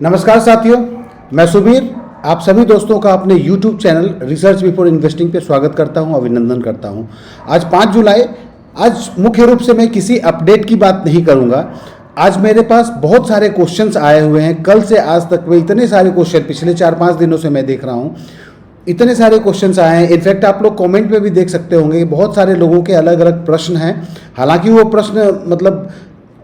नमस्कार साथियों, मैं सुबीर आप सभी दोस्तों का अपने YouTube channel research before investing पे स्वागत करता हूं, अभिनंदन करता हूं। आज 5 जुलाई। आज मुख्य रूप से मैं किसी अपडेट की बात नहीं करूंगा। आज मेरे पास बहुत सारे क्वेश्चंस आए हुए हैं। कल से आज तक में इतने सारे क्वेश्चन पिछले 4-5 दिनों से मैं देख रहा हूं, इतने सारे क्वेश्चंस आए हैं। इनफैक्ट आप लोग कमेंट में भी देख सकते होंगे, बहुत सारे लोगों के अलग अलग प्रश्न हैं। हालांकि वो प्रश्न मतलब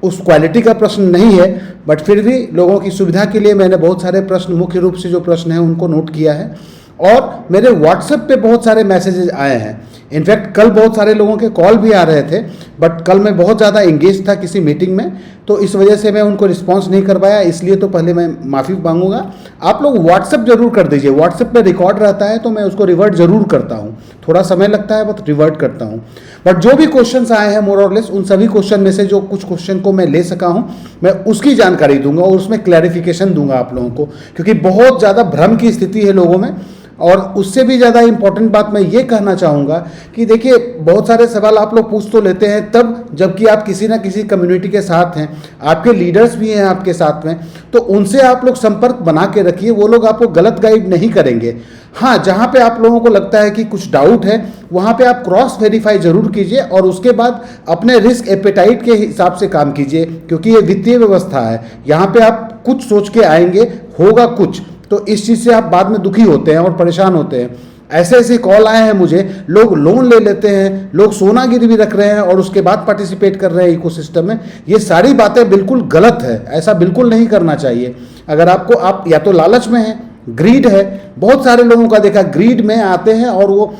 उस क्वालिटी का प्रश्न नहीं है, बट फिर भी लोगों की सुविधा के लिए मैंने बहुत सारे प्रश्न, मुख्य रूप से जो प्रश्न हैं उनको नोट किया है। और मेरे व्हाट्सएप पे बहुत सारे मैसेजेस आए हैं। इनफैक्ट कल बहुत सारे लोगों के कॉल भी आ रहे थे, बट कल मैं बहुत ज़्यादा एंगेज था किसी मीटिंग में, तो इस वजह से मैं उनको रिस्पांस नहीं कर पाया। इसलिए तो पहले मैं माफ़ी मांगूंगा। आप लोग व्हाट्सएप जरूर कर दीजिए। व्हाट्सएप में रिकॉर्ड रहता है तो मैं उसको रिवर्ट जरूर करता हूँ। थोड़ा समय लगता है बट रिवर्ट करता हूँ। बट जो भी क्वेश्चंस आए हैं मोर और लेस, उन सभी क्वेश्चन में से जो कुछ क्वेश्चन को मैं ले सका हूँ, मैं उसकी जानकारी दूंगा और उसमें क्लैरिफिकेशन दूंगा आप लोगों को, क्योंकि बहुत ज़्यादा भ्रम की स्थिति है लोगों में। और उससे भी ज़्यादा इंपॉर्टेंट बात मैं ये कहना चाहूँगा कि देखिए, बहुत सारे सवाल आप लोग पूछ तो लेते हैं तब जबकि आप किसी ना किसी कम्युनिटी के साथ हैं, आपके लीडर्स भी हैं आपके साथ में, तो उनसे आप लोग संपर्क बना के रखिए। वो लोग आपको गलत गाइड नहीं करेंगे। हाँ, जहाँ पे आप लोगों को लगता है कि कुछ डाउट है, वहाँ पे आप क्रॉस वेरीफाई जरूर कीजिए और उसके बाद अपने रिस्क एपेटाइट के हिसाब से काम कीजिए, क्योंकि ये वित्तीय व्यवस्था है। यहाँ पे आप कुछ सोच के आएंगे, होगा कुछ, तो इस चीज़ से आप बाद में दुखी होते हैं और परेशान होते हैं। ऐसे ऐसे कॉल आए हैं मुझे, लोग लोन ले लेते हैं, लोग सोना गिरवी रख रहे हैं और उसके बाद पार्टिसिपेट कर रहे हैं इकोसिस्टम में। ये सारी बातें बिल्कुल गलत है, ऐसा बिल्कुल नहीं करना चाहिए। अगर आपको, आप या तो लालच में हैं, ग्रीड है, बहुत सारे लोगों का देखा, ग्रीड में आते हैं और वो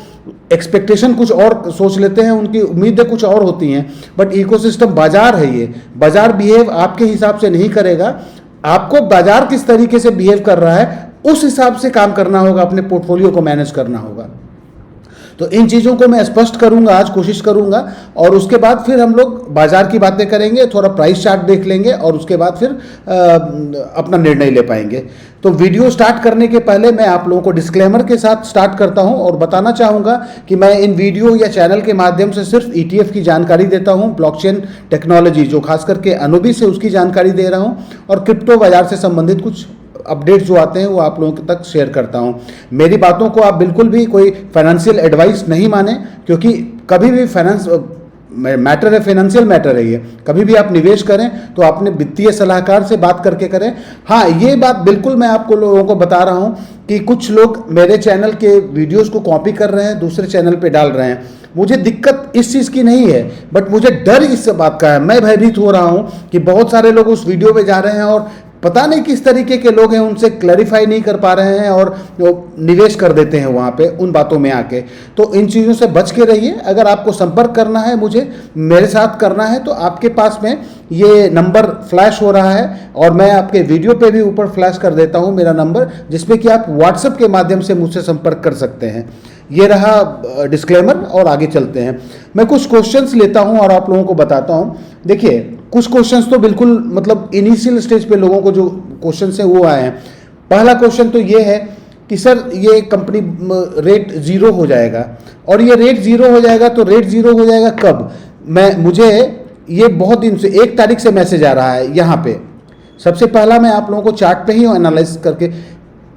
एक्सपेक्टेशन कुछ और सोच लेते हैं, उनकी उम्मीदें कुछ और होती हैं। बट इकोसिस्टम बाजार है, ये बाजार बिहेव आपके हिसाब से नहीं करेगा। आपको बाजार किस तरीके से बिहेव कर रहा है उस हिसाब से काम करना होगा, अपने पोर्टफोलियो को मैनेज करना होगा। तो इन चीज़ों को मैं स्पष्ट करूंगा, आज कोशिश करूंगा, और उसके बाद फिर हम लोग बाजार की बातें करेंगे, थोड़ा प्राइस चार्ट देख लेंगे और उसके बाद फिर अपना निर्णय ले पाएंगे। तो वीडियो स्टार्ट करने के पहले मैं आप लोगों को डिस्क्लेमर के साथ स्टार्ट करता हूं और बताना चाहूँगा कि मैं इन वीडियो या चैनल के माध्यम से सिर्फ ETF की जानकारी देता हूं, ब्लॉकचेन टेक्नोलॉजी जो खास करके अनुबिस है उसकी जानकारी दे रहा हूं, और क्रिप्टो बाजार से संबंधित कुछ अपडेट जो आते हैं वो आप लोगों तक शेयर करता हूं। मेरी बातों को आप बिल्कुल भी कोई फाइनेंशियल एडवाइस नहीं माने, क्योंकि कभी भी फाइनेंस मैटर है, फाइनेंशियल मैटर है ये। कभी भी आप निवेश करें तो अपने वित्तीय सलाहकार से बात करके करें। हाँ, ये बात बिल्कुल मैं आपको लोगों को बता रहा हूँ कि कुछ लोग मेरे चैनल के वीडियोस को कॉपी कर रहे हैं, दूसरे चैनल पे डाल रहे हैं। मुझे दिक्कत इस चीज़ की नहीं है, बट मुझे डर इस बात का है। मैं भयभीत हो रहा हूँ कि बहुत सारे लोग उस वीडियो पे जा रहे हैं और पता नहीं किस तरीके के लोग हैं, उनसे क्लैरिफाई नहीं कर पा रहे हैं और निवेश कर देते हैं वहाँ पे उन बातों में आके। तो इन चीज़ों से बच के रहिए। अगर आपको संपर्क करना है, मुझे मेरे साथ करना है, तो आपके पास में ये नंबर फ्लैश हो रहा है और मैं आपके वीडियो पे भी ऊपर फ्लैश कर देता हूँ मेरा नंबर, जिसपे कि आप व्हाट्सएप के माध्यम से मुझसे संपर्क कर सकते हैं। ये रहा डिस्क्लेमर और आगे चलते हैं। मैं कुछ क्वेश्चंस लेता हूं और आप लोगों को बताता हूं। देखिए, कुछ क्वेश्चंस तो बिल्कुल मतलब इनिशियल स्टेज पे लोगों को जो क्वेश्चंस हैं वो आए हैं। पहला क्वेश्चन तो ये है कि सर ये कंपनी रेट ज़ीरो हो जाएगा, और ये रेट ज़ीरो हो जाएगा तो रेट ज़ीरो हो जाएगा कब? मुझे ये बहुत दिन से 1 तारीख से मैसेज आ रहा है यहाँ पे। सबसे पहला मैं आप लोगों को चार्ट पे ही एनालाइज करके,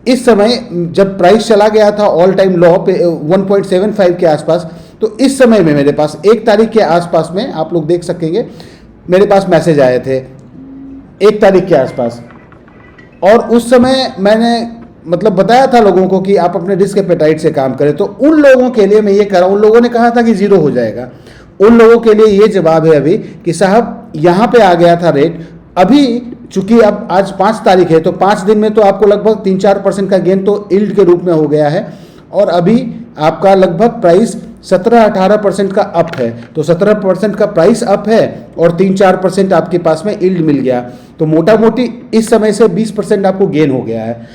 इस समय जब प्राइस चला गया था ऑल टाइम लो पे 1.75 के आसपास, तो इस समय में मेरे पास 1 तारीख के आसपास में आप लोग देख सकेंगे मेरे पास मैसेज आए थे 1 तारीख के आसपास। और उस समय मैंने मतलब बताया था लोगों को कि आप अपने रिस्क एपेटाइट से काम करें। तो उन लोगों के लिए मैं ये कह रहा हूँ, उन लोगों ने कहा था कि ज़ीरो हो जाएगा, उन लोगों के लिए ये जवाब है अभी कि साहब यहाँ पे आ गया था रेट। अभी चूंकि अब आज 5 तारीख है, तो 5 दिन में तो आपको लगभग 3-4% का गेन तो यील्ड के रूप में हो गया है, और अभी आपका लगभग प्राइस 17-18% का अप है। तो 17% का प्राइस अप है और 3-4% आपके पास में यील्ड मिल गया, तो मोटा मोटी इस समय से 20% आपको गेन हो गया है।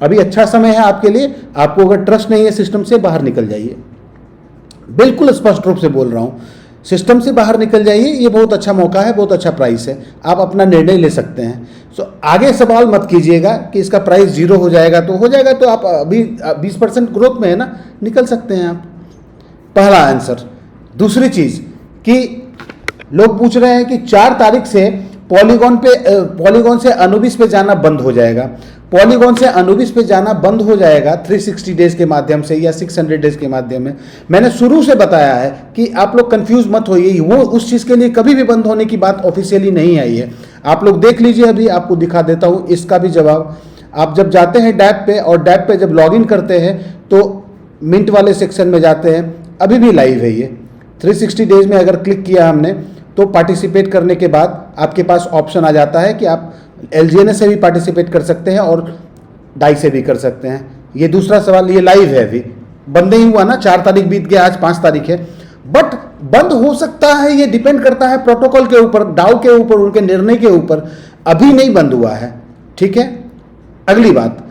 अभी अच्छा समय है आपके लिए। आपको अगर ट्रस्ट नहीं है सिस्टम से, बाहर निकल जाइए। बिल्कुल स्पष्ट रूप से बोल रहा हूँ, सिस्टम से बाहर निकल जाइए। ये बहुत अच्छा मौका है, बहुत अच्छा प्राइस है, आप अपना निर्णय ले सकते हैं। सो आगे सवाल मत कीजिएगा कि इसका प्राइस ज़ीरो हो जाएगा तो हो जाएगा, तो आप अभी 20% ग्रोथ में है ना, निकल सकते हैं आप। पहला आंसर। दूसरी चीज़ कि लोग पूछ रहे हैं कि 4 तारीख से पॉलीगॉन से अनुबिस पे जाना बंद हो जाएगा। पॉलीगॉन से अनुबिस पे जाना बंद हो जाएगा 360 डेज के माध्यम से या 600 डेज के माध्यम में। मैंने शुरू से बताया है कि आप लोग कंफ्यूज मत होइए, वो उस चीज़ के लिए कभी भी बंद होने की बात ऑफिशियली नहीं आई है। आप लोग देख लीजिए, अभी आपको दिखा देता हूँ इसका भी जवाब। आप जब जाते हैं डैप पे और डैप पे जब लॉगिन करते हैं तो मिंट वाले सेक्शन में जाते हैं, अभी भी लाइव है ये 360 डेज में। अगर क्लिक किया हमने तो पार्टिसिपेट करने के बाद आपके पास ऑप्शन आ जाता है कि आप LGNS से भी पार्टिसिपेट कर सकते हैं और डाई से भी कर सकते हैं। ये दूसरा सवाल, ये लाइव है, अभी बंद नहीं हुआ ना, 4 तारीख बीत गया, आज 5 तारीख है। बट बंद हो सकता है, ये डिपेंड करता है प्रोटोकॉल के ऊपर, डाउ के ऊपर, उनके निर्णय के ऊपर। अभी नहीं बंद हुआ है, ठीक है। अगली बात,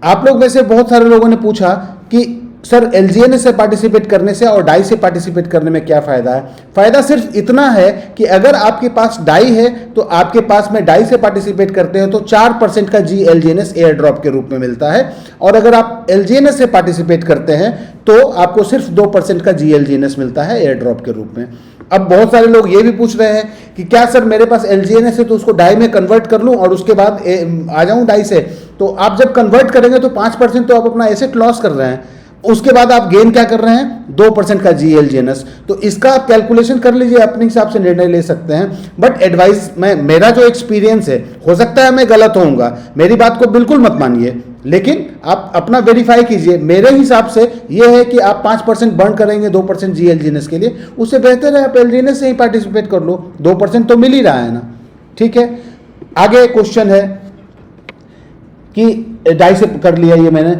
आप लोग में से बहुत सारे लोगों ने पूछा कि सर LGNS से पार्टिसिपेट करने से और डाई से पार्टिसिपेट करने में क्या फ़ायदा है। फ़ायदा सिर्फ इतना है कि अगर आपके पास डाई है तो आपके पास में डाई से पार्टिसिपेट करते हैं तो 4% का GLGNS एयर ड्रॉप के रूप में मिलता है, और अगर आप LGNS से पार्टिसिपेट करते हैं तो आपको सिर्फ 2% का GLGNS मिलता है एयर ड्रॉप के रूप में। अब बहुत सारे लोग ये भी पूछ रहे हैं कि क्या सर मेरे पास LGNS है तो उसको डाई में कन्वर्ट कर लूँ और उसके बाद आ जाऊँ डाई से। तो आप जब कन्वर्ट करेंगे तो 5% तो आप अपना एसेट लॉस कर रहे हैं, उसके बाद आप गेन क्या कर रहे हैं, 2% का GLGNS। तो इसका आप कैलकुलेशन कर लीजिए, अपने हिसाब से निर्णय ले सकते हैं। बट एडवाइस, मेरा जो एक्सपीरियंस है, हो सकता है मैं गलत होऊंगा, मेरी बात को बिल्कुल मत मानिए, लेकिन आप अपना वेरीफाई कीजिए। मेरे हिसाब से यह है कि आप 5% बर्न करेंगे 2% GLGNS के लिए, उससे बेहतर है आप LGNS से ही पार्टिसिपेट कर लो, 2% तो मिल ही रहा है ना, ठीक है। आगे क्वेश्चन है कि डाई से कर लिया ये मैंने,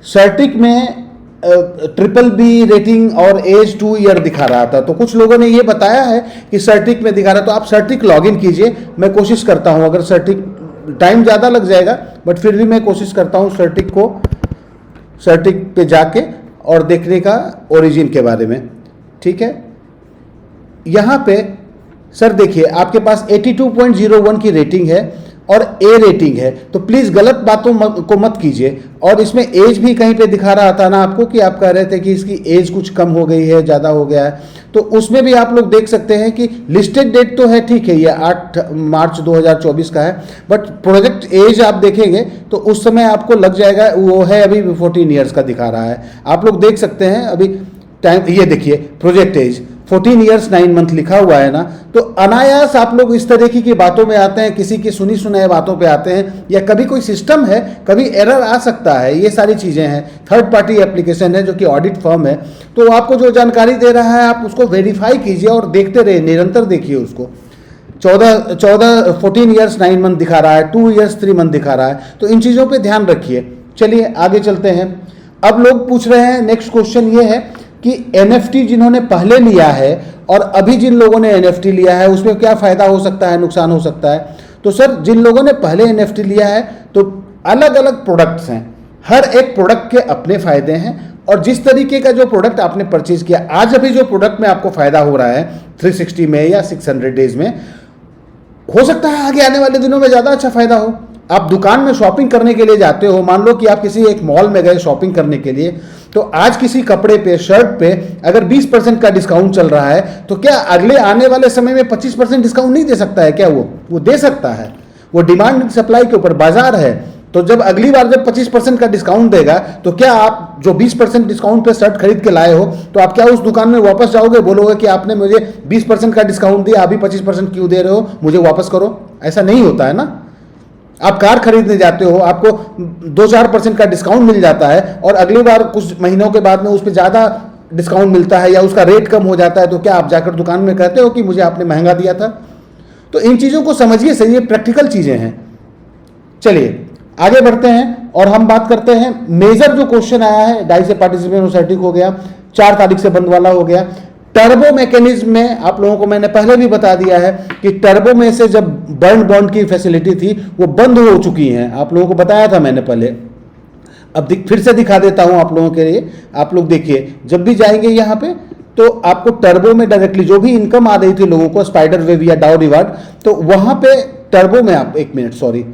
सर्टिक में BBB रेटिंग और एज 2 ईयर दिखा रहा था, तो कुछ लोगों ने ये बताया है कि सर्टिक में दिखा रहा है, तो आप सर्टिक लॉगिन कीजिए। मैं कोशिश करता हूं, अगर सर्टिक, टाइम ज़्यादा लग जाएगा बट फिर भी मैं कोशिश करता हूं सर्टिक पे जाके और देखने का ओरिजिन के बारे में, ठीक है। यहाँ पे सर देखिए, आपके पास 82.01 की रेटिंग है और A रेटिंग है, तो प्लीज़ गलत बातों को मत कीजिए। और इसमें एज भी कहीं पे दिखा रहा था ना आपको, कि आप कह रहे थे कि इसकी एज कुछ कम हो गई है, ज़्यादा हो गया है, तो उसमें भी आप लोग देख सकते हैं कि लिस्टेड डेट तो है, ठीक है, ये 8 मार्च 2024 का है, बट प्रोजेक्ट एज आप देखेंगे तो उस समय आपको लग जाएगा, वो है अभी 14 ईयर्स का दिखा रहा है। आप लोग देख सकते हैं अभी टाइम, ये देखिए प्रोजेक्ट एज 14 ईयर्स 9 मंथ लिखा हुआ है ना। तो अनायास आप लोग इस तरीके की बातों में आते हैं, किसी की सुनी सुनाई बातों पे आते हैं, या कभी कोई सिस्टम है, कभी एरर आ सकता है, ये सारी चीज़ें हैं। थर्ड पार्टी एप्लीकेशन है जो कि ऑडिट फर्म है, तो आपको जो जानकारी दे रहा है आप उसको वेरीफाई कीजिए और देखते रहिए, निरंतर देखिए उसको। 14 ईयर्स 9 मंथ दिखा रहा है, 2 ईयर्स 3 मंथ दिखा रहा है, तो इन चीज़ों पर ध्यान रखिए। चलिए आगे चलते हैं। अब लोग पूछ रहे हैं, नेक्स्ट क्वेश्चन ये है कि NFT जिन्होंने पहले लिया है और अभी जिन लोगों ने NFT लिया है उसमें क्या फ़ायदा हो सकता है, नुकसान हो सकता है। तो सर, जिन लोगों ने पहले NFT लिया है तो अलग अलग प्रोडक्ट्स हैं, हर एक प्रोडक्ट के अपने फ़ायदे हैं, और जिस तरीके का जो प्रोडक्ट आपने परचेज किया, आज अभी जो प्रोडक्ट में आपको फ़ायदा हो रहा है 360 में या 600 डेज में, हो सकता है आगे आने वाले दिनों में ज़्यादा अच्छा फ़ायदा हो। आप दुकान में शॉपिंग करने के लिए जाते हो, मान लो कि आप किसी एक मॉल में गए शॉपिंग करने के लिए, तो आज किसी कपड़े पे, शर्ट पे अगर 20% का डिस्काउंट चल रहा है, तो क्या अगले आने वाले समय में 25% डिस्काउंट नहीं दे सकता है क्या? वो दे सकता है। वो डिमांड सप्लाई के ऊपर बाजार है। तो जब अगली बार जब 25% का डिस्काउंट देगा, तो क्या आप जो 20% डिस्काउंट पे शर्ट खरीद के लाए हो, तो आप क्या उस दुकान में वापस जाओगे, बोलोगे कि आपने मुझे 20% का डिस्काउंट दिया, अभी 25% क्यों दे रहे हो, मुझे वापस करो? ऐसा नहीं होता है ना। आप कार खरीदने जाते हो, आपको 2-4% का डिस्काउंट मिल जाता है, और अगली बार कुछ महीनों के बाद में उस पर ज़्यादा डिस्काउंट मिलता है या उसका रेट कम हो जाता है, तो क्या आप जाकर दुकान में कहते हो कि मुझे आपने महंगा दिया था? तो इन चीज़ों को समझिए सही, ये प्रैक्टिकल चीज़ें हैं। चलिए आगे बढ़ते हैं और हम बात करते हैं मेजर जो क्वेश्चन आया है, डाई से पार्टिसिपेंट सर्टिक हो गया, 4 तारीख से बंद वाला हो गया। टर्बो मैकेनिज्म में आप लोगों को मैंने पहले भी बता दिया है कि टर्बो में से जब बर्न बॉन्ड की फैसिलिटी थी वो बंद हो चुकी है, आप लोगों को बताया था मैंने पहले। अब फिर से दिखा देता हूं आप लोगों के लिए। आप लोग देखिए, जब भी जाएंगे यहाँ पे तो आपको टर्बो में डायरेक्टली जो भी इनकम आ रही थी लोगों को, स्पाइडर वेव या डाउ रिवार्ड, तो वहां पे टर्बो में आप, एक मिनट सॉरी,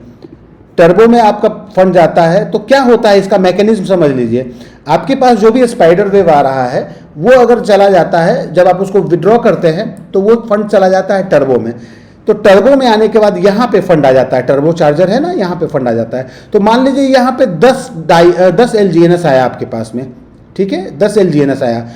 टर्बो में आपका फंड जाता है। तो क्या होता है इसका मैकेनिज्म समझ लीजिए। आपके पास जो भी स्पाइडर वेव आ रहा है वो अगर चला जाता है, जब आप उसको विड्रॉ करते हैं तो वो फंड चला जाता है टर्बो में। तो टर्बो में आने के बाद यहाँ पे फंड आ जाता है, टर्बो चार्जर है ना, यहाँ पे फंड आ जाता है। तो मान लीजिए यहाँ पे 10 LGNS आया आपके पास में, ठीक है, 10 LGNS आया।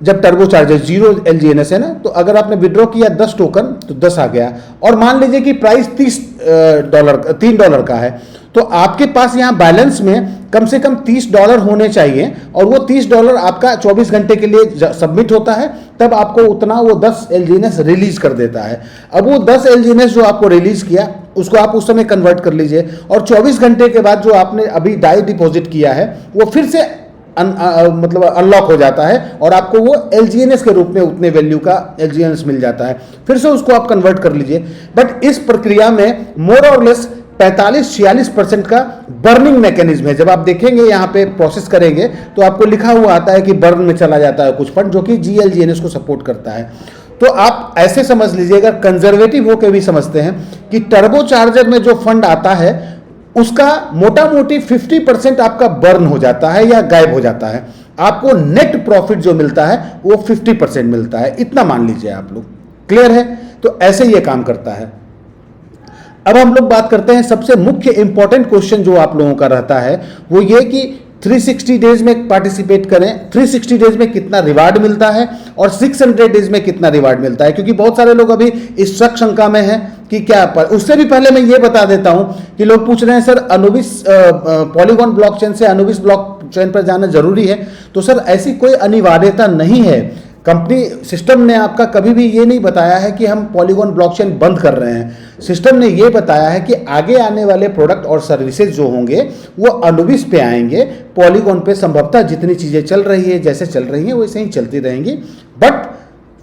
जब टर्बो चार्जर 0 LGNS है ना, तो अगर आपने विड्रॉ किया 10 टोकन तो 10 आ गया। और मान लीजिए कि प्राइस $3 का है, तो आपके पास यहाँ बैलेंस में कम से कम $30 होने चाहिए, और वो $30 आपका 24 घंटे के लिए सबमिट होता है, तब आपको उतना वो 10 LGNS रिलीज कर देता है। अब वो 10 LGNS जो आपको रिलीज किया उसको आप उस समय कन्वर्ट कर लीजिए, और 24 घंटे के बाद जो आपने अभी डाई डिपॉजिट किया है वो फिर से मतलब अनलॉक हो जाता है, और आपको वो LGNS के रूप में उतने वैल्यू का LGNS मिल जाता है। फिर से उसको आप कन्वर्ट कर लीजिए। बट इस प्रक्रिया में मोर और लेस 45-46% का बर्निंग मैकेनिज्म है। जब आप देखेंगे यहाँ पे प्रोसेस करेंगे तो आपको लिखा हुआ आता है कि बर्न में चला जाता है कुछ फंड, जो कि GLGNS को सपोर्ट करता है। तो आप ऐसे समझ लीजिएगा, कंजर्वेटिव होकर भी समझते हैं कि टर्बो चार्जर में जो फंड आता है उसका मोटा मोटी 50% आपका बर्न हो जाता है या गायब हो जाता है। आपको नेट प्रॉफिट जो मिलता है वो 50% मिलता है, इतना मान लीजिए आप लोग। क्लियर है? तो ऐसे ये काम करता है। अब हम लोग बात करते हैं सबसे मुख्य इंपॉर्टेंट क्वेश्चन जो आप लोगों का रहता है, वो ये कि 360 डेज में पार्टिसिपेट करें, 360 डेज में कितना रिवार्ड मिलता है और 600 डेज में कितना रिवार्ड मिलता है। क्योंकि बहुत सारे लोग अभी इस शक शंका में हैं कि क्या उससे भी पहले मैं ये बता देता हूं कि लोग पूछ रहे हैं सर अनुबिस पॉलीगॉन ब्लॉकचेन से अनुबिस ब्लॉकचेन पर जाना जरूरी है। तो सर ऐसी कोई अनिवार्यता नहीं है। कंपनी सिस्टम ने आपका कभी भी ये नहीं बताया है कि हम पॉलीगॉन ब्लॉकचेन बंद कर रहे हैं। सिस्टम ने ये बताया है कि आगे आने वाले प्रोडक्ट और सर्विसेज जो होंगे वो अनुबिस पे आएंगे। पॉलीगॉन पे संभवतः जितनी चीज़ें चल रही है, जैसे चल रही हैं वैसे ही चलती रहेंगी। बट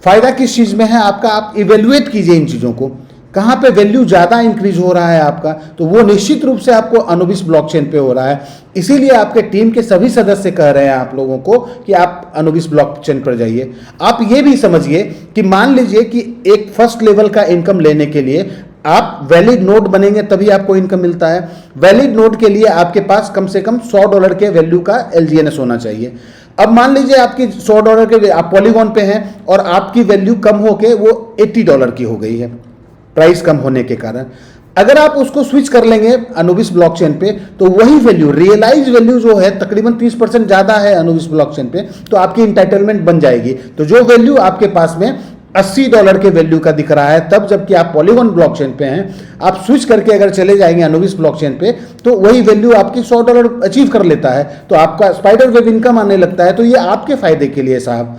फायदा किस चीज़ में है आपका, आप इवेल्युएट कीजिए इन चीज़ों को, कहाँ पे वैल्यू ज़्यादा इंक्रीज हो रहा है आपका, तो वो निश्चित रूप से आपको अनुबिस ब्लॉकचेन पे हो रहा है। इसीलिए आपके टीम के सभी सदस्य कह रहे हैं आप लोगों को कि आप अनुबिस ब्लॉकचेन पर जाइए। आप ये भी समझिए कि मान लीजिए कि एक फर्स्ट लेवल का इनकम लेने के लिए आप वैलिड नोड बनेंगे तभी आपको इनकम मिलता है। वैलिड नोड के लिए आपके पास कम से कम $100 के वैल्यू का LGNS होना चाहिए। अब मान लीजिए आपकी $100 के आप पॉलीगॉन पे हैं और आपकी वैल्यू कम होके वो $80 की हो गई है प्राइस कम होने के कारण। अगर आप उसको स्विच कर लेंगे अनुबिस ब्लॉकचेन पे तो वही वैल्यू, रियलाइज वैल्यू जो है तकरीबन 30% ज़्यादा है अनुबिस ब्लॉकचेन पे, तो आपकी इंटाइटलमेंट बन जाएगी। तो जो वैल्यू आपके पास में $80 के वैल्यू का दिख रहा है तब जबकि आप पॉलीगॉन ब्लॉकचेन पे हैं, आप स्विच करके अगर चले जाएंगे अनुबिस ब्लॉकचेन पे तो वही वैल्यू आपकी $100 अचीव कर लेता है, तो आपका स्पाइडर वेव इनकम आने लगता है। तो ये आपके फायदे के लिए साहब,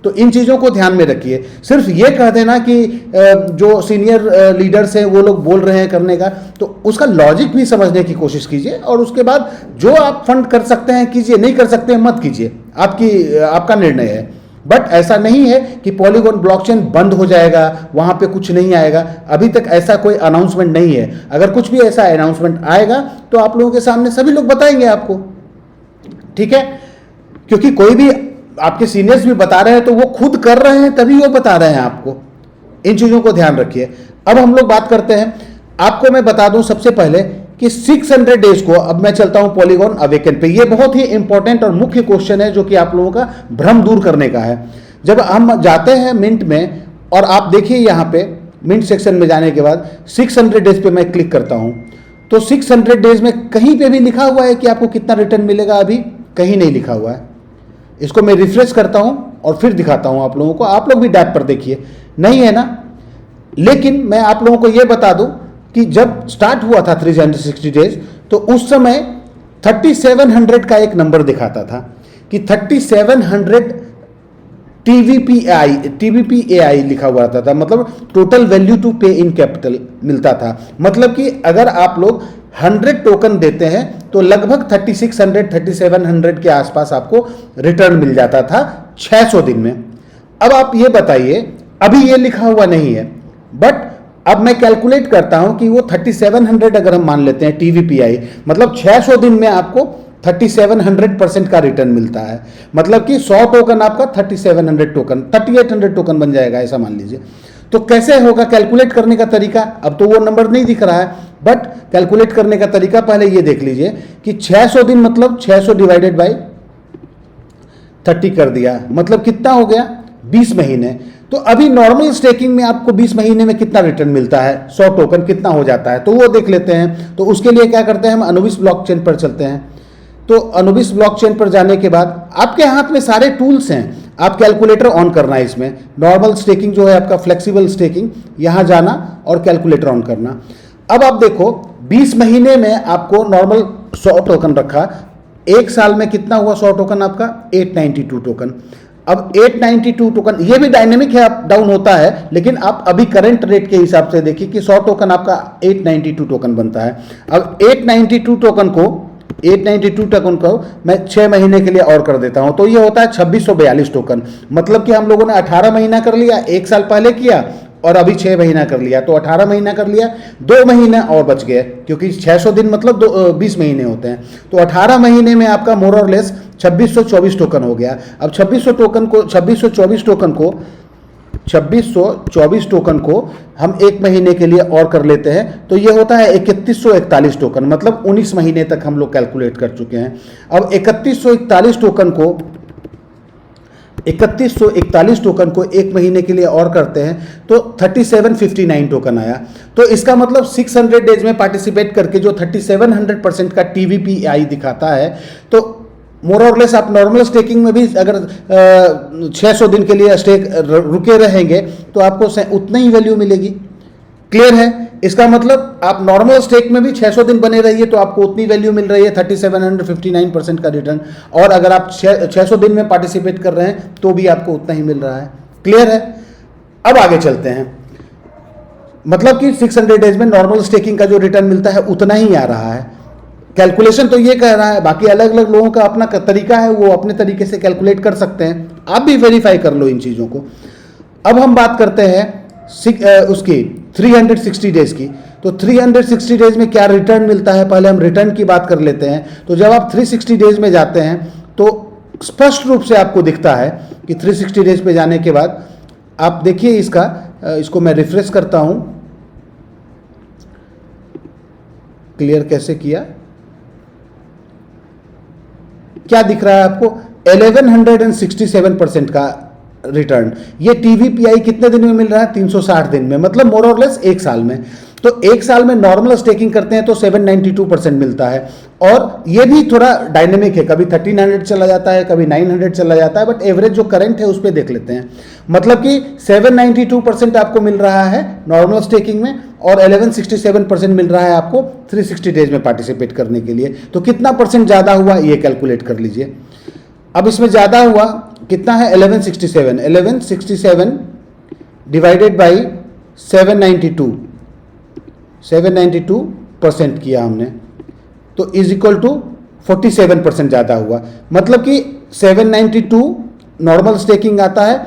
तो इन चीज़ों को ध्यान में रखिए। सिर्फ ये कह देना कि जो सीनियर लीडर्स हैं वो लोग बोल रहे हैं करने का, तो उसका लॉजिक भी समझने की कोशिश कीजिए, और उसके बाद जो आप फंड कर सकते हैं कीजिए, नहीं कर सकते हैं मत कीजिए, आपका निर्णय है। बट ऐसा नहीं है कि पॉलीगॉन ब्लॉकचेन बंद हो जाएगा, वहाँ पे कुछ नहीं आएगा। अभी तक ऐसा कोई अनाउंसमेंट नहीं है। अगर कुछ भी ऐसा अनाउंसमेंट आएगा तो आप लोगों के सामने सभी लोग बताएंगे आपको, ठीक है? क्योंकि कोई भी आपके सीनियर्स भी बता रहे हैं तो वो खुद कर रहे हैं तभी वो बता रहे हैं आपको। इन चीज़ों को ध्यान रखिए। अब हम लोग बात करते हैं, आपको मैं बता दूं सबसे पहले कि 600 डेज को, अब मैं चलता हूं पॉलीगॉन अवेकन पे। ये बहुत ही इंपॉर्टेंट और मुख्य क्वेश्चन है जो कि आप लोगों का भ्रम दूर करने का है। जब हम जाते हैं मिंट में, और आप देखिए यहाँ पे मिंट सेक्शन में जाने के बाद 600 डेज पे मैं क्लिक करता हूँ, तो 600 डेज में कहीं पे भी लिखा हुआ है कि आपको कितना रिटर्न मिलेगा? अभी कहीं नहीं लिखा हुआ है। इसको मैं रिफ्रेश करता हूं और फिर दिखाता हूं आप लोगों को। आप लोग भी डैप पर देखिए, नहीं है ना? लेकिन मैं आप लोगों को यह बता दूं कि जब स्टार्ट हुआ था 360 डेज तो उस समय 3700 का एक नंबर दिखाता था कि 3700 TVPAI लिखा हुआ रहता था, मतलब टोटल वैल्यू टू पे इन कैपिटल मिलता था। मतलब कि अगर आप लोग 100 टोकन देते हैं तो लगभग 3600-3700 के आसपास आपको रिटर्न मिल जाता था 600 दिन में। अब आप ये बताइए, अभी ये लिखा हुआ नहीं है, बट अब मैं कैलकुलेट करता हूं कि वो 3700 अगर हम मान लेते हैं TVPI, मतलब 600 दिन में आपको 3700% का रिटर्न मिलता है। मतलब कि 100 टोकन आपका 3700 टोकन 3800 टोकन बन जाएगा, ऐसा मान लीजिए। तो कैसे होगा कैलकुलेट करने का तरीका? अब तो वो नंबर नहीं दिख रहा है, बट कैलकुलेट करने का तरीका पहले ये देख लीजिए कि 600 दिन मतलब 600 डिवाइडेड बाई 30 कर दिया, मतलब कितना हो गया? 20 महीने। तो अभी नॉर्मल स्टेकिंग में आपको 20 महीने में कितना रिटर्न मिलता है, 100 टोकन कितना हो जाता है, तो वो देख लेते हैं। तो उसके लिए क्या करते हैं, हम अनुबिस ब्लॉकचेन पर चलते हैं। तो अनुबिस ब्लॉकचेन पर जाने के बाद आपके हाथ में सारे टूल्स हैं, आप कैलकुलेटर ऑन करना है। इसमें नॉर्मल स्टेकिंग जो है आपका, फ्लेक्सिबल स्टेकिंग, यहाँ जाना और कैलकुलेटर ऑन करना। अब आप देखो 20 महीने में आपको नॉर्मल 100 टोकन रखा, एक साल में कितना हुआ 100 टोकन आपका, 892 टोकन। अब 892 टोकन, ये भी डायनेमिक है, अप डाउन होता है, लेकिन आप अभी करंट रेट के हिसाब से देखिए कि 100 टोकन आपका 892 टोकन बनता है। अब 892 टोकन को मैं 6 महीने के लिए और कर देता हूं, तो ये होता है 2642 टोकन। मतलब कि हम लोगों ने 18 महीना कर लिया, एक साल पहले किया और अभी 6 महीना कर लिया, तो 18 महीना कर लिया, 2 महीने और बच गए, क्योंकि 600 दिन मतलब 20 महीने होते हैं। तो 18 महीने में आपका मोर और लेस 2624 टोकन हो गया। अब 2624 टोकन को हम एक महीने के लिए और कर लेते हैं, तो ये होता है 3141 टोकन, मतलब 19 महीने तक हम लोग कैलकुलेट कर चुके हैं। अब 3141 टोकन को एक महीने के लिए और करते हैं, तो 3759 टोकन आया। तो इसका मतलब 600 डेज में पार्टिसिपेट करके जो 3700% का TVPI दिखाता है, तो मोर और लेस आप नॉर्मल स्टेकिंग में भी अगर 600 दिन के लिए स्टेक रुके रहेंगे तो आपको उतना ही वैल्यू मिलेगी। क्लियर है? इसका मतलब आप नॉर्मल स्टेक में भी 600 दिन बने रहिए तो आपको उतनी वैल्यू मिल रही है, 3759% का रिटर्न। और अगर आप 600 दिन में पार्टिसिपेट कर रहे हैं तो भी आपको उतना ही मिल रहा है। क्लियर है? अब आगे चलते हैं। मतलब कि 600 डेज में नॉर्मल स्टेकिंग का जो रिटर्न मिलता है उतना ही आ रहा है। कैलकुलेशन तो ये कह रहा है, बाकी अलग अलग लोगों का अपना तरीका है, वो अपने तरीके से कैलकुलेट कर सकते हैं। आप भी वेरीफाई कर लो इन चीज़ों को। अब हम बात करते हैं उसकी 360 डेज की। तो 360 डेज में क्या रिटर्न मिलता है, पहले हम रिटर्न की बात कर लेते हैं। तो जब आप 360 डेज में जाते हैं तो स्पष्ट रूप से आपको दिखता है कि 360 डेज पे जाने के बाद आप देखिए इसको मैं रिफ्रेश करता हूं, क्लियर कैसे किया, क्या दिख रहा है आपको, 1167% का रिटर्न। ये TVPI कितने दिन में मिल रहा है, 360 दिन में, मतलब मोर और लेस एक साल में। तो एक साल में नॉर्मल स्टेकिंग करते हैं तो 792% मिलता है। और ये भी थोड़ा डायनेमिक है, कभी 1300 चला जाता है, कभी 900 चला जाता है, बट एवरेज जो करंट है उस पर देख लेते हैं। मतलब कि 792% आपको मिल रहा है नॉर्मल स्टेकिंग में और 1167% मिल रहा है आपको 360 डेज में पार्टिसिपेट करने के लिए। तो कितना परसेंट ज़्यादा हुआ ये कैलकुलेट कर लीजिए। अब इसमें ज़्यादा हुआ कितना है, 1167 डिवाइडेड बाई 792% किया हमने, तो इज इक्वल टू 47% ज़्यादा हुआ। मतलब कि 792 नॉर्मल स्टेकिंग आता है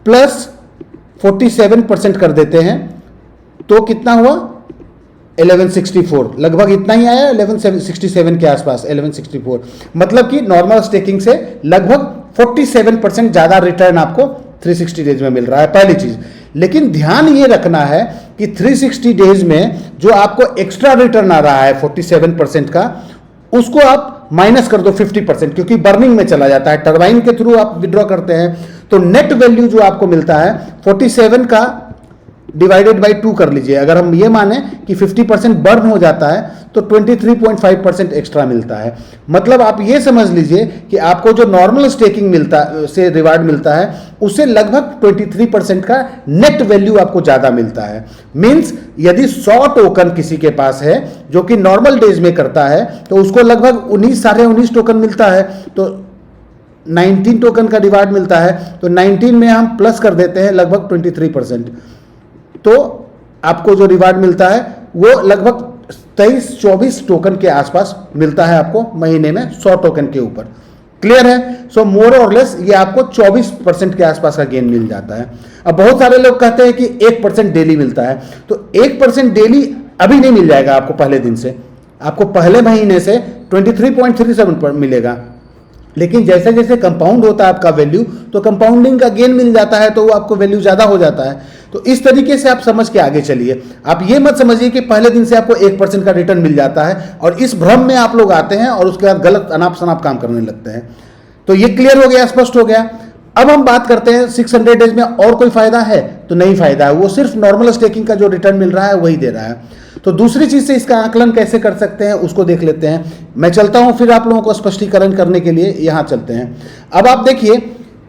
प्लस 47% कर देते हैं, तो कितना हुआ 1164, लगभग इतना ही आया, 1167 के आसपास 1164। मतलब कि नॉर्मल स्टेकिंग से लगभग 47% ज़्यादा रिटर्न आपको 360 डेज में मिल रहा है, पहली चीज़। लेकिन ध्यान ये रखना है कि 360 डेज में जो आपको एक्स्ट्रा रिटर्न आ रहा है 47% का, उसको आप माइनस कर दो 50%, क्योंकि बर्निंग में चला जाता है, टरबाइन के थ्रू आप विड्रॉ करते हैं। तो नेट वैल्यू जो आपको मिलता है 47 का डिवाइडेड बाई 2 कर लीजिए। अगर हम ये माने कि 50% बर्न हो जाता है तो 23.5% एक्स्ट्रा मिलता है। मतलब आप ये समझ लीजिए कि आपको जो नॉर्मल स्टेकिंग से रिवार्ड मिलता है उससे लगभग 23% का नेट वैल्यू आपको ज़्यादा मिलता है। मीन्स यदि 100 टोकन किसी के पास है जो कि नॉर्मल डेज में करता है तो उसको लगभग 19 टोकन मिलता है, तो 19 टोकन का रिवार्ड मिलता है। तो 19 में हम प्लस कर देते हैं लगभग 23%, तो आपको जो रिवार्ड मिलता है वो लगभग 23-24 टोकन के आसपास मिलता है आपको महीने में 100 टोकन के ऊपर। क्लियर है? सो मोर और लेस ये आपको 24% के आसपास का गेन मिल जाता है। अब बहुत सारे लोग कहते हैं कि 1% डेली मिलता है, तो 1% डेली अभी नहीं मिल जाएगा आपको पहले दिन से, आपको पहले महीने से 23.37 पर मिलेगा। लेकिन जैसे जैसे कंपाउंड होता है आपका वैल्यू, तो कंपाउंडिंग का गेन मिल जाता है, तो वो आपको वैल्यू ज़्यादा हो जाता है। तो इस तरीके से आप समझ के आगे चलिए। आप ये मत समझिए कि पहले दिन से आपको 1% का रिटर्न मिल जाता है और इस भ्रम में आप लोग आते हैं और उसके बाद गलत अनाप शनाप काम करने लगते हैं। तो ये क्लियर हो गया, स्पष्ट हो गया। अब हम बात करते हैं 600 डेज में और कोई फायदा है? तो नहीं फायदा है, वो सिर्फ नॉर्मल स्टेकिंग का जो रिटर्न मिल रहा है वही दे रहा है। तो दूसरी चीज से इसका आकलन कैसे कर सकते हैं उसको देख लेते हैं। मैं चलता हूं, फिर आप लोगों को स्पष्टीकरण करने के लिए यहां चलते हैं। अब आप देखिए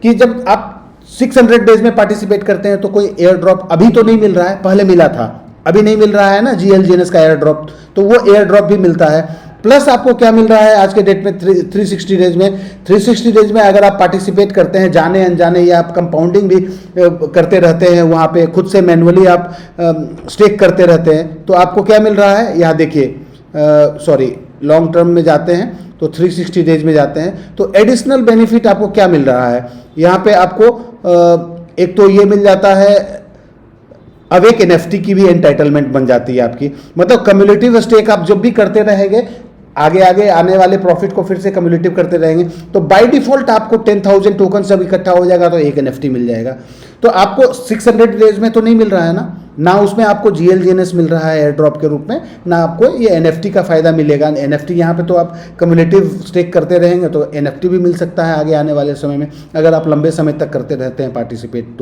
कि जब आप 600 डेज में पार्टिसिपेट करते हैं तो कोई एयर ड्रॉप अभी तो नहीं मिल रहा है, पहले मिला था, अभी नहीं मिल रहा है ना GLGNS का एयर ड्रॉप, तो वो एयर ड्रॉप भी मिलता है। प्लस आपको क्या मिल रहा है आज के डेट में 360 डेज में? 360 डेज में अगर आप पार्टिसिपेट करते हैं जाने अनजाने, या आप कंपाउंडिंग भी करते रहते हैं वहाँ पे, खुद से मैनुअली आप स्टेक करते रहते हैं, तो आपको क्या मिल रहा है? यहाँ देखिए, लॉन्ग टर्म में जाते हैं तो 360 डेज में जाते हैं, तो एडिशनल बेनिफिट आपको क्या मिल रहा है? यहाँ पे आपको एक तो ये मिल जाता है, अब एक NFT की भी एंटाइटलमेंट बन जाती है आपकी। मतलब कम्युलेटिव स्टेक आप जब भी करते रहेंगे, आगे आगे आने वाले प्रॉफिट को फिर से कम्युलेटिव करते रहेंगे, तो बाय डिफॉल्ट आपको 10,000 टोकन सब इकट्ठा हो जाएगा तो एक NFT मिल जाएगा। तो आपको 600 डेज में तो नहीं मिल रहा है ना उसमें आपको GLGNS मिल रहा है एयर ड्रॉप के रूप में, ना आपको ये NFT का फायदा मिलेगा। NFT यहाँ पे तो आप कम्युलेटिव स्टेक करते रहेंगे तो NFT भी मिल सकता है आगे आने वाले समय में, अगर आप लंबे समय तक करते रहते हैं पार्टिसिपेट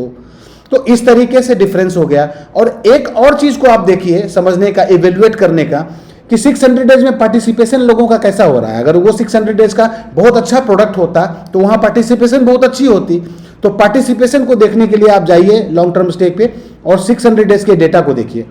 तो इस तरीके से डिफरेंस हो गया। और एक और चीज को आप देखिए समझने का, इवेल्युएट करने का, कि 600 डेज में पार्टिसिपेशन लोगों का कैसा हो रहा है। अगर वो 600 डेज का बहुत अच्छा प्रोडक्ट होता तो वहां पार्टिसिपेशन बहुत अच्छी होती। तो पार्टिसिपेशन को देखने के लिए आप जाइए लॉन्ग टर्म स्टेक पे और 600 डेज के डेटा को देखिए।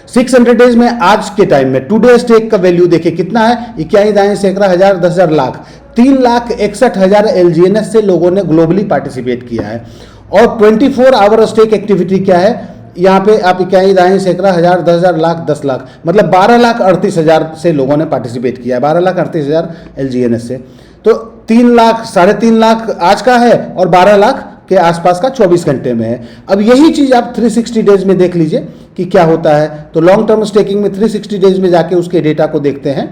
600 डेज में आज के टाइम में टुडे स्टेक का वैल्यू देखिए कितना है? 21 दाएं सैकड़ा हजार 10,000 लाख 3,61,000 LGNS से लोगों ने ग्लोबली पार्टिसिपेट किया है। और 24 आवर स्टेक एक्टिविटी क्या है? यहाँ पे आप 21 दाएं सैकड़ा हजार 10,000 लाख 10 लाख, मतलब 12,38,000 से लोगों ने पार्टिसिपेट किया है, 12,38,000 LGNS से। तो 3 लाख 3.5 लाख आज का है और 12 लाख के आसपास का 24 घंटे में है। अब यही चीज आप 360 डेज में देख लीजिए कि क्या होता है। तो लॉन्ग टर्म स्टेकिंग में 360 डेज में जाके उसके डेटा को देखते हैं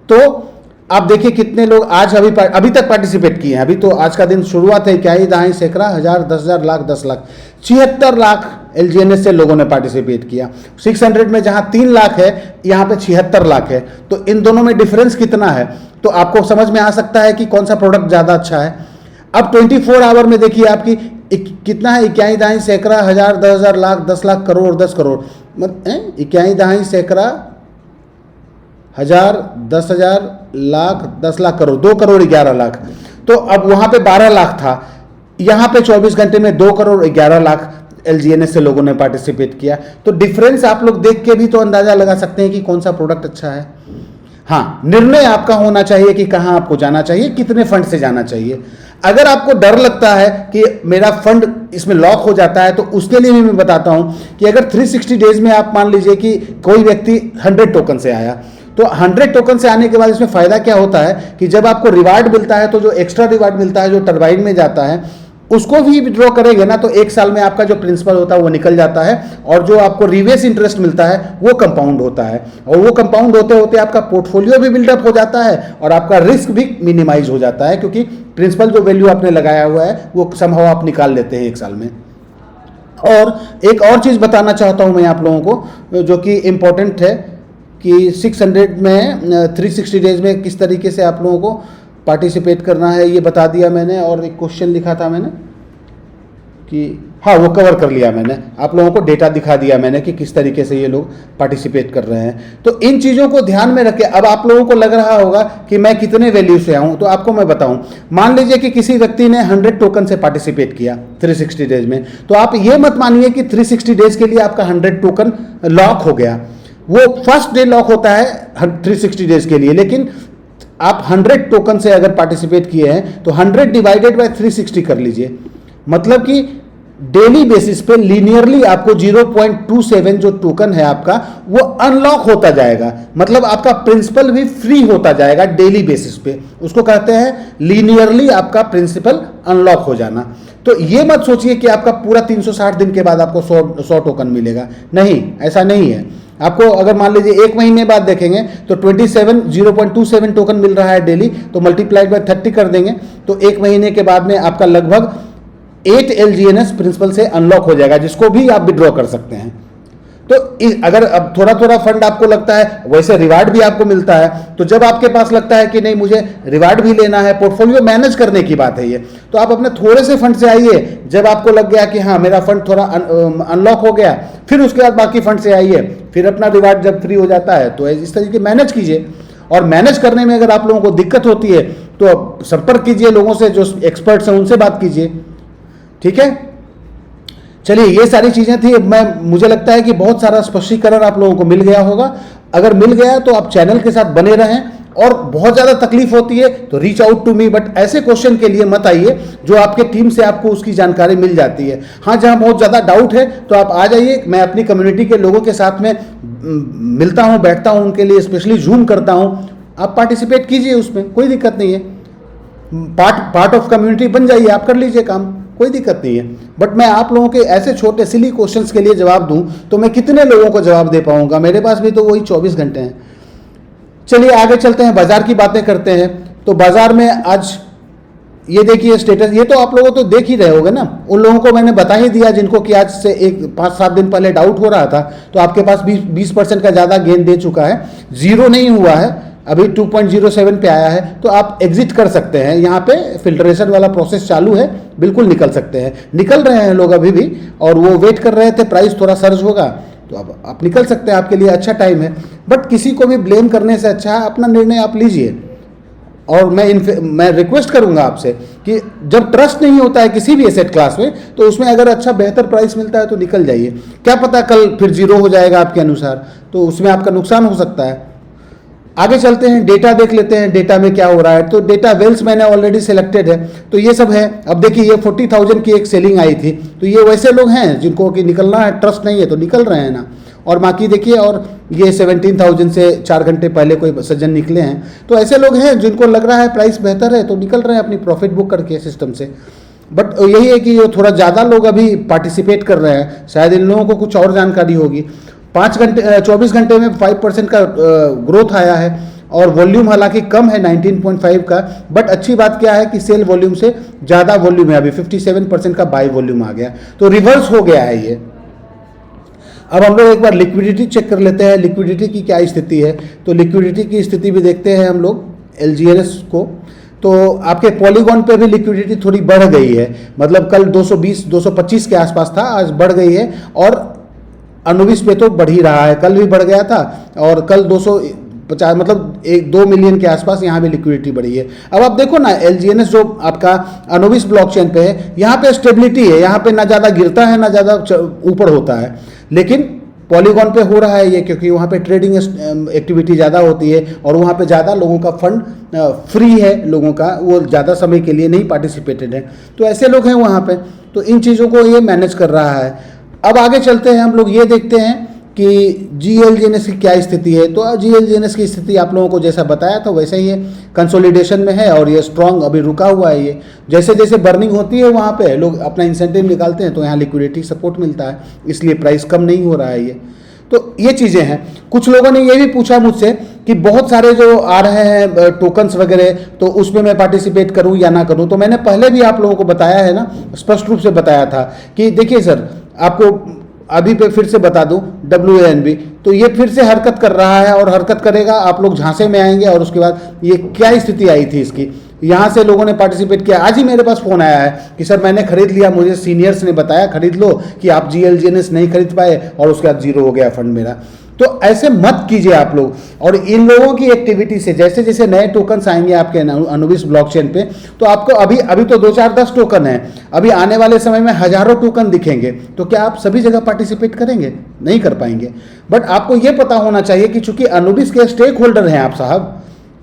तो आप देखिए कितने लोग आज अभी तक पार्टिसिपेट किए हैं। अभी तो आज का दिन शुरुआत है, 21 दाएं सैकड़ा हजार 10,000 लाख 10 लाख 76 लाख LGNS से लोगों ने पार्टिसिपेट किया। 600 में जहां 3 लाख है यहाँ पे 76 लाख है, तो इन दोनों में डिफरेंस कितना है? तो आपको समझ में आ सकता है कि कौन सा प्रोडक्ट ज्यादा अच्छा है। अब 24 आवर में देखिए आपकी कितना है? 21 दाएं सैकड़ा हजार 10,000 लाख 10 लाख करोड़ 10 करोड़, 21 दाएं सैकड़ा हजार 10,000 लाख 10 लाख करोड़ 2 करोड़ 11 लाख। तो अब वहां पे 12 लाख था, यहां पे 24 घंटे में 2 करोड़ 11 लाख LGNS से लोगों ने पार्टिसिपेट किया। तो डिफरेंस आप लोग देख के भी तो अंदाजा लगा सकते हैं कि कौन सा प्रोडक्ट अच्छा है। हाँ, निर्णय आपका होना चाहिए कि कहां आपको जाना चाहिए, कितने फंड से जाना चाहिए। अगर आपको डर लगता है कि मेरा फंड इसमें लॉक हो जाता है तो उसके लिए भी मैं बताता हूं कि अगर 360 डेज में आप मान लीजिए कि कोई व्यक्ति 100 टोकन से आया, तो 100 टोकन से आने के बाद इसमें फायदा क्या होता है कि जब आपको रिवार्ड मिलता है तो जो एक्स्ट्रा रिवार्ड मिलता है जो टरबाइन में जाता है उसको भी विड्रॉ करेंगे ना, तो 1 साल में आपका जो प्रिंसिपल होता है वो निकल जाता है और जो आपको रिवेस इंटरेस्ट मिलता है वो कंपाउंड होता है। और वो कंपाउंड होते होते आपका पोर्टफोलियो भी बिल्डअप हो जाता है और आपका रिस्क भी मिनिमाइज हो जाता है, क्योंकि प्रिंसिपल जो वैल्यू आपने लगाया हुआ है वो समहाउ आप निकाल लेते हैं 1 साल में। और एक और चीज़ बताना चाहता हूँ मैं आप लोगों को जो कि इम्पोर्टेंट है कि 600 में 360 डेज में किस तरीके से आप लोगों को पार्टिसिपेट करना है ये बता दिया मैंने। और एक क्वेश्चन लिखा था मैंने कि हाँ, वो कवर कर लिया मैंने, आप लोगों को डेटा दिखा दिया मैंने कि किस तरीके से ये लोग पार्टिसिपेट कर रहे हैं। तो इन चीज़ों को ध्यान में रखें। अब आप लोगों को लग रहा होगा कि मैं कितने वैल्यू से आऊँ, तो आपको मैं बताऊँ। मान लीजिए कि किसी व्यक्ति ने 100 टोकन से पार्टिसिपेट किया 360 डेज में, तो आप ये मत मानिए कि 360 डेज के लिए आपका 100 टोकन लॉक हो गया। वो फर्स्ट डे लॉक होता है 360 डेज के लिए, लेकिन आप 100 टोकन से अगर पार्टिसिपेट किए हैं तो 100 डिवाइडेड बाय 360 कर लीजिए, मतलब कि डेली बेसिस पे लीनियरली आपको 0.27 जो टोकन है आपका वो अनलॉक होता जाएगा। मतलब आपका प्रिंसिपल भी फ्री होता जाएगा डेली बेसिस पे, उसको कहते हैं लीनियरली आपका प्रिंसिपल अनलॉक हो जाना। तो ये मत सोचिए कि आपका पूरा 360 दिन के बाद आपको 100 टोकन मिलेगा, नहीं, ऐसा नहीं है। आपको अगर मान लीजिए 1 महीने बाद देखेंगे तो 0.27 टोकन मिल रहा है डेली, तो मल्टीप्लाइड बाय 30 कर देंगे तो 1 महीने के बाद में आपका लगभग 8 LGNS प्रिंसिपल से अनलॉक हो जाएगा, जिसको भी आप विड्रॉ कर सकते हैं। तो अगर अब थोड़ा थोड़ा फंड आपको लगता है, वैसे रिवार्ड भी आपको मिलता है, तो जब आपके पास लगता है कि नहीं मुझे रिवार्ड भी लेना है, पोर्टफोलियो मैनेज करने की बात है ये, तो आप अपने थोड़े से फंड से आइए। जब आपको लग गया कि हाँ मेरा फंड थोड़ा अनलॉक हो गया, फिर उसके बाद बाकी फंड से आइए, फिर अपना रिवार्ड जब फ्री हो जाता है तो इस तरीके मैनेज कीजिए। और मैनेज करने में अगर आप लोगों को दिक्कत होती है तो संपर्क कीजिए लोगों से जो एक्सपर्ट्स हैं, उनसे बात कीजिए। ठीक है, चलिए ये सारी चीजें थी। मुझे लगता है कि बहुत सारा स्पष्टीकरण आप लोगों को मिल गया होगा। अगर मिल गया तो आप चैनल के साथ बने रहें, और बहुत ज्यादा तकलीफ होती है तो reach out to me, but ऐसे क्वेश्चन के लिए मत आइए जो आपके टीम से आपको उसकी जानकारी मिल जाती है। हाँ, जहां बहुत ज्यादा डाउट है तो आप आ जाइए, मैं अपनी कम्युनिटी के लोगों के साथ में मिलता हूं, बैठता हूं, उनके लिए स्पेशली जूम करता हूं। आप पार्टिसिपेट कीजिए, उसमें कोई दिक्कत नहीं है। पार्ट ऑफ कम्युनिटी बन जाइए, आप कर लीजिए काम, कोई दिक्कत नहीं है। बट मैं आप लोगों के ऐसे छोटे सिली क्वेश्चंस के लिए जवाब दूं तो मैं कितने लोगों को जवाब दे पाऊंगा, मेरे पास भी तो वही 24 घंटे हैं। चलिए आगे चलते हैं, बाजार की बातें करते हैं। तो बाजार में आज ये देखिए स्टेटस, ये तो आप लोगों तो देख ही रहे होगे ना, उन लोगों को मैंने बता ही दिया जिनको कि आज से 5-7 दिन पहले डाउट हो रहा था, तो आपके पास 20% का ज़्यादा गेन दे चुका है, जीरो नहीं हुआ है, अभी 2.07 पे आया है, तो आप एग्जिट कर सकते हैं। यहाँ पे फिल्ट्रेशन वाला प्रोसेस चालू है, बिल्कुल निकल सकते हैं, निकल रहे हैं लोग अभी भी, और वो वेट कर रहे थे प्राइस थोड़ा सर्ज होगा, तो अब आप निकल सकते हैं, आपके लिए अच्छा टाइम है। बट किसी को भी ब्लेम करने से अच्छा है अपना निर्णय आप लीजिए। और मैं रिक्वेस्ट करूंगा आपसे कि जब ट्रस्ट नहीं होता है किसी भी एसेट क्लास में, तो उसमें अगर अच्छा बेहतर प्राइस मिलता है तो निकल जाइए। क्या पता कल फिर जीरो हो जाएगा आपके अनुसार, तो उसमें आपका नुकसान हो सकता है। आगे चलते हैं, डेटा देख लेते हैं, डेटा में क्या हो रहा है। तो डेटा वेल्स मैंने ऑलरेडी सिलेक्टेड है, तो ये सब है। अब देखिए ये 40,000 की एक सेलिंग आई थी, तो ये वैसे लोग हैं जिनको कि निकलना है, ट्रस्ट नहीं है तो निकल रहे हैं ना। और बाकी देखिए, और ये 17,000 से 4 घंटे पहले कोई सज्जन निकले हैं, तो ऐसे लोग हैं जिनको लग रहा है प्राइस बेहतर है तो निकल रहे हैं अपनी प्रॉफिट बुक करके सिस्टम से। बट यही है कि ये थोड़ा ज़्यादा लोग अभी पार्टिसिपेट कर रहे हैं, शायद इन लोगों को कुछ और जानकारी होगी। 24 घंटे में 5% का ग्रोथ आया है, और वॉल्यूम हालांकि कम है 19.5 का, बट अच्छी बात क्या है कि सेल वॉल्यूम से ज़्यादा वॉल्यूम है, अभी 57% का बाई वॉल्यूम आ गया, तो रिवर्स हो गया है ये। अब हम लोग एक बार लिक्विडिटी चेक कर लेते हैं, लिक्विडिटी की क्या स्थिति है। तो लिक्विडिटी की स्थिति भी देखते हैं हम लोग LGNS को। तो आपके पॉलीगॉन पे भी लिक्विडिटी थोड़ी बढ़ गई है, मतलब कल 220-225 के आसपास था, आज बढ़ गई है। और अनुविस पे तो बढ़ ही रहा है, कल भी बढ़ गया था, और कल 250 मतलब 1-2 मिलियन के आसपास यहाँ भी लिक्विडिटी बढ़ी है। अब आप देखो ना, LGNS जो आपका अनुविस ब्लॉकचेन पे है, यहाँ पे स्टेबिलिटी है, यहाँ पे ना ज़्यादा गिरता है ना ज़्यादा ऊपर होता है। लेकिन पॉलीगॉन पे हो रहा है ये, क्योंकि वहाँ पे ट्रेडिंग एक्टिविटी ज़्यादा होती है, और वहाँ पे ज़्यादा लोगों का फंड फ्री है, लोगों का वो ज़्यादा समय के लिए नहीं पार्टिसिपेटेड है, तो ऐसे लोग हैं वहाँ पे, तो इन चीज़ों को ये मैनेज कर रहा है। अब आगे चलते हैं, हम लोग ये देखते हैं कि GLGNS की क्या स्थिति है। तो GLGNS की स्थिति आप लोगों को जैसा बताया था वैसे ही है, कंसोलिडेशन में है, और ये स्ट्रॉन्ग अभी रुका हुआ है। ये जैसे जैसे बर्निंग होती है वहाँ पे लोग अपना इंसेंटिव निकालते हैं, तो यहाँ लिक्विडिटी सपोर्ट मिलता है, इसलिए प्राइस कम नहीं हो रहा है ये। तो ये चीज़ें हैं। कुछ लोगों ने ये भी पूछा मुझसे कि बहुत सारे जो आ रहे हैं टोकन्स वगैरह, तो उसमें मैं पार्टिसिपेट करूं या ना करूं। तो मैंने पहले भी आप लोगों को बताया है ना, स्पष्ट रूप से बताया था कि देखिए सर, आपको अभी पे फिर से बता दूं, WANB तो ये फिर से हरकत कर रहा है, और हरकत करेगा, आप लोग झांसे में आएंगे। और उसके बाद ये क्या स्थिति आई थी इसकी, यहाँ से लोगों ने पार्टिसिपेट किया। आज ही मेरे पास फोन आया है कि सर मैंने खरीद लिया, मुझे सीनियर्स ने बताया खरीद लो, कि आप GLGNS नहीं खरीद पाए, और उसके बाद जीरो हो गया फंड मेरा। तो ऐसे मत कीजिए आप लोग। और इन लोगों की एक्टिविटी से जैसे जैसे नए टोकन्स आएंगे आपके अनुविस ब्लॉकचेन पे, तो आपको अभी तो 2-4-10 टोकन है, अभी आने वाले समय में हजारों टोकन दिखेंगे। तो क्या आप सभी जगह पार्टिसिपेट करेंगे? नहीं कर पाएंगे। बट आपको ये पता होना चाहिए कि चूंकि अनुविस के स्टेक होल्डर हैं आप साहब,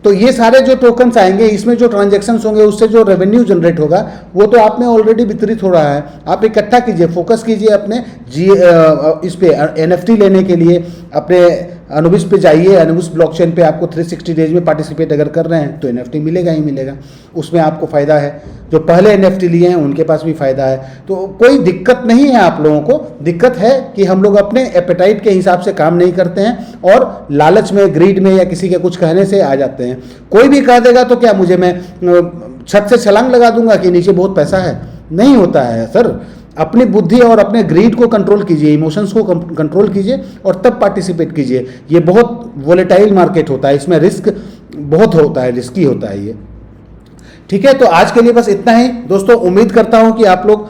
तो ये सारे जो टोकन्स आएंगे, इसमें जो ट्रांजैक्शंस होंगे, उससे जो रेवेन्यू जनरेट होगा, वो तो आप में ऑलरेडी वितरित हो रहा है। आप इकट्ठा कीजिए, फोकस कीजिए अपने इस पे NFT लेने के लिए, अपने अनुविस पे जाइए। अनुविस ब्लॉकचेन पे आपको 360 डेज में पार्टिसिपेट अगर कर रहे हैं तो NFT मिलेगा ही मिलेगा, उसमें आपको फ़ायदा है। जो पहले NFT लिए हैं उनके पास भी फ़ायदा है। तो कोई दिक्कत नहीं है आप लोगों को। दिक्कत है कि हम लोग अपने एपेटाइट के हिसाब से काम नहीं करते हैं, और लालच में, ग्रीड में, या किसी के कुछ कहने से आ जाते हैं। कोई भी कह देगा तो क्या मैं छत से छलांग लगा दूंगा कि नीचे बहुत पैसा है? नहीं होता है सर। अपनी बुद्धि और अपने ग्रीड को कंट्रोल कीजिए, इमोशंस को कंट्रोल कीजिए और तब पार्टिसिपेट कीजिए। ये बहुत वोलेटाइल मार्केट होता है, इसमें रिस्क बहुत होता है, रिस्की होता है ये। ठीक है, तो आज के लिए बस इतना ही दोस्तों। उम्मीद करता हूं कि आप लोग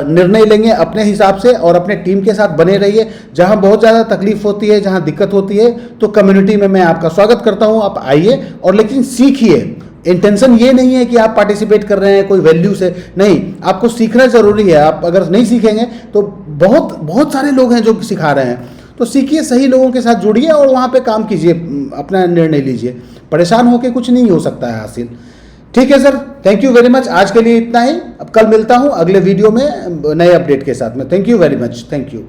निर्णय लेंगे अपने हिसाब से और अपने टीम के साथ बने रहिए। जहां बहुत ज़्यादा तकलीफ होती है, जहां दिक्कत होती है, तो कम्युनिटी में मैं आपका स्वागत करता हूं, आप आइए और लेकिन सीखिए। इंटेंशन ये नहीं है कि आप पार्टिसिपेट कर रहे हैं कोई वैल्यू से, नहीं, आपको सीखना जरूरी है। आप अगर नहीं सीखेंगे तो बहुत बहुत सारे लोग हैं जो सिखा रहे हैं, तो सीखिए, सही लोगों के साथ जुड़िए और वहाँ पे काम कीजिए, अपना निर्णय लीजिए। परेशान होकर कुछ नहीं हो सकता है हासिल। ठीक है sir, thank you very much. आज के लिए इतना ही, अब कल मिलता हूँ अगले वीडियो में नए अपडेट के साथ में। Thank you very much, thank you.